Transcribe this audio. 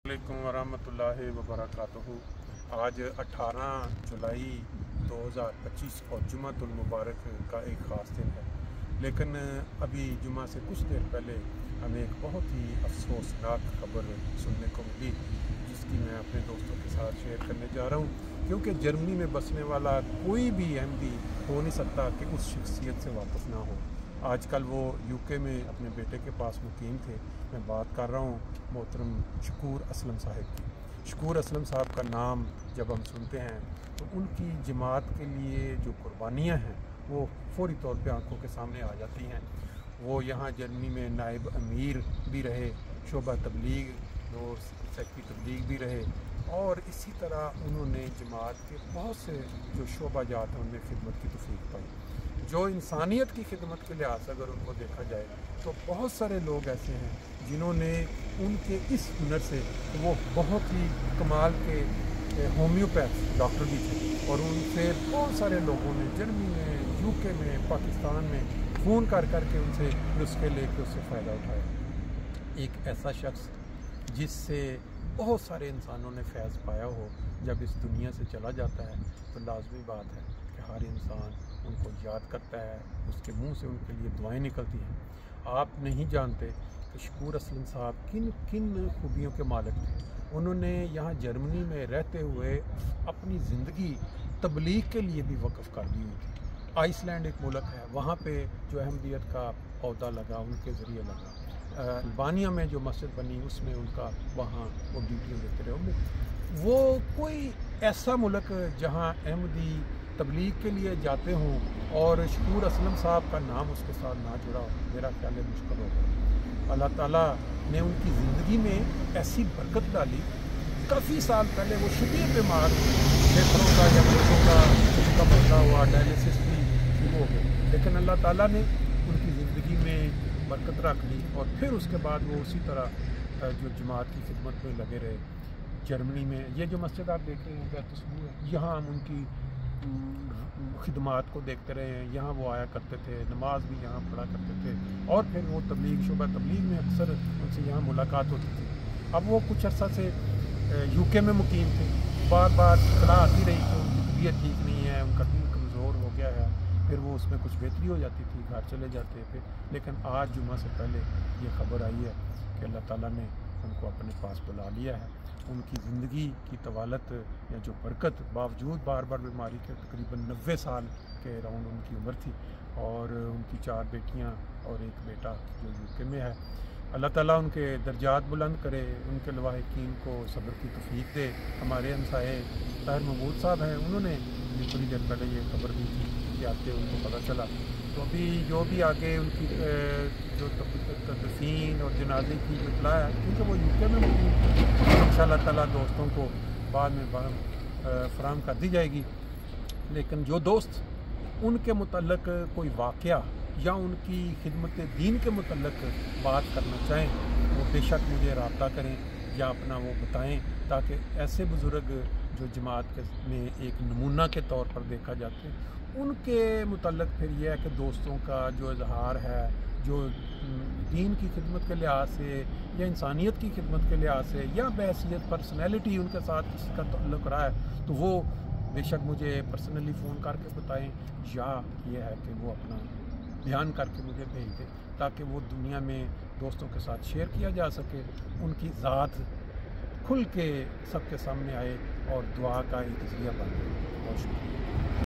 अस्सलामुअलैकुम वरहमतुल्लाहि वबरकातुहू। आज 18 जुलाई 2025 और जुम्मतुल मुबारक का एक ख़ास दिन है, लेकिन अभी जुम्मा से कुछ देर पहले हमें एक बहुत ही अफसोसनाक खबर सुनने को मिली, जिसकी मैं अपने दोस्तों के साथ शेयर करने जा रहा हूँ। क्योंकि जर्मनी में बसने वाला कोई भी अहमदी हो नहीं सकता कि उस शख्सियत से वाकिफ़ ना हो। आजकल वो यूके में अपने बेटे के पास मुकीम थे। मैं बात कर रहा हूँ मोहतरम शकूर असलम साहब की। शकूर असलम साहब का नाम जब हम सुनते हैं तो उनकी जमात के लिए जो कुर्बानियाँ हैं वो फौरी तौर पे आंखों के सामने आ जाती हैं। वो यहाँ जर्मनी में नायब अमीर भी रहे, शोबा तबलीग और सेक्रेटरी तबलीग भी रहे, और इसी तरह उन्होंने जमात के बहुत से जो शोबा जात हैं उनमें खिदमत की तौफीक पाई। जो इंसानियत की खिदमत के लिहाज से अगर उनको देखा जाए तो बहुत सारे लोग ऐसे हैं जिन्होंने उनके इस हुनर से, वो बहुत ही कमाल के होम्योपैथ डॉक्टर भी थे, और उनसे बहुत सारे लोगों ने जर्मनी में, यूके में, पाकिस्तान में फ़ोन कर के उनसे नुस्खे लेके उससे फ़ायदा उठाया। एक ऐसा शख्स जिससे बहुत सारे इंसानों ने फैज़ पाया हो, जब इस दुनिया से चला जाता है तो लाजमी बात है कि हर इंसान उनको याद करता है, उसके मुंह से उनके लिए दुआएं निकलती हैं। आप नहीं जानते कि शकूर असलम साहब किन किन खूबियों के मालिक थे। उन्होंने यहाँ जर्मनी में रहते हुए अपनी ज़िंदगी तबलीग के लिए भी वक़्फ़ कर दी हुई थी। आइसलैंड एक मुल्क है, वहाँ पे जो अहमदियत का पौधा लगा उनके ज़रिए लगा। अल्बानिया में जो मस्जिद बनी उसमें उनका वहाँ वो ड्यूटियाँ देते रहे। वो कोई ऐसा मुल्क जहाँ अहमदी तबलीग के लिए जाते हों और शकूर असलम साहब का नाम उसके साथ ना जुड़ा हो, मेरा ख्याल है मुश्किल होगा। अल्लाह ताला ने उनकी ज़िंदगी में ऐसी बरकत डाली। काफ़ी साल पहले वो शदीद बीमार हुए, फेफड़ों का या फेफड़ों का उनका मसला हुआ, डायलिसिस भी शुरू हो गई, लेकिन अल्लाह ताला ने उनकी ज़िंदगी में बरकत रख ली, और फिर उसके बाद वो उसी तरह जो जमात की खिदमत में लगे रहे। जर्मनी में ये जो मस्जिद आप देख रहे हैं बैतुस्बूह है, यहाँ हम उनकी खिदमात को देखते रहे हैं। यहाँ वो आया करते थे, नमाज भी यहाँ पढ़ा करते थे, और फिर वो तबलीग, शोबा तबलीग में अक्सर उनसे यहाँ मुलाकात होती थी। अब वो कुछ अर्सा से यूके में मुकीम थे। बार बार इत्तला आती रही कि उनकी तबीयत ठीक नहीं है, उनका दिल कमज़ोर हो गया है, फिर वो उसमें कुछ बेहतरी हो जाती थी, घर चले जाते फिर। लेकिन आज जुम्मा से पहले ये खबर आई है कि अल्लाह ताला ने उनको अपने पास बुला लिया है। उनकी ज़िंदगी की तवालत या जो बरकत, बावजूद बार बार बीमारी के, तकरीबन 90 साल के अराउंड उनकी उम्र थी, और उनकी 4 बेटियां और एक बेटा जो यूके में है। अल्लाह ताला उनके दर्जात बुलंद करे, उनके लवाहिकीन को सब्र की तौफीक दे। हमारे हमसाए ताहिर महमूद साहब हैं, उन्होंने थोड़ी देर पहले ये खबर दी थी कि आते उनको पता चला। तो अभी जो भी आगे उनकी जो तदफीन और जनाजे की जो इत्तला है, क्योंकि वो यूके में इंशाअल्लाह ताला दोस्तों को बाद में फराहम कर दी जाएगी। लेकिन जो दोस्त उनके मुतल्लक कोई वाक़या या उनकी खिदमत दीन के मुतल्लक बात करना चाहें, वो बेशक मुझे रब्ता करें या अपना वो बताएं, ताकि ऐसे बुज़ुर्ग जो जमात में एक नमूना के तौर पर देखा जाते हैं, उनके मुतल्लक फिर यह है कि दोस्तों का जो इजहार है, जो दीन की खिदमत के लिहाज से या इंसानियत की खिदमत के लिहाज से या बहैसियत पर्सनैलिटी उनके साथ किसी का ताल्लुक़ रहा है, तो वो बेशक मुझे पर्सनली फ़ोन करके बताएं, या ये है कि वो अपना बयान करके मुझे भेज दें, ताकि वो दुनिया में दोस्तों के साथ शेयर किया जा सके, उनकी ज़ात खुल के सबके सामने आए और दुआ का एक ज़रिया बन जाए। बहुत शुक्रिया।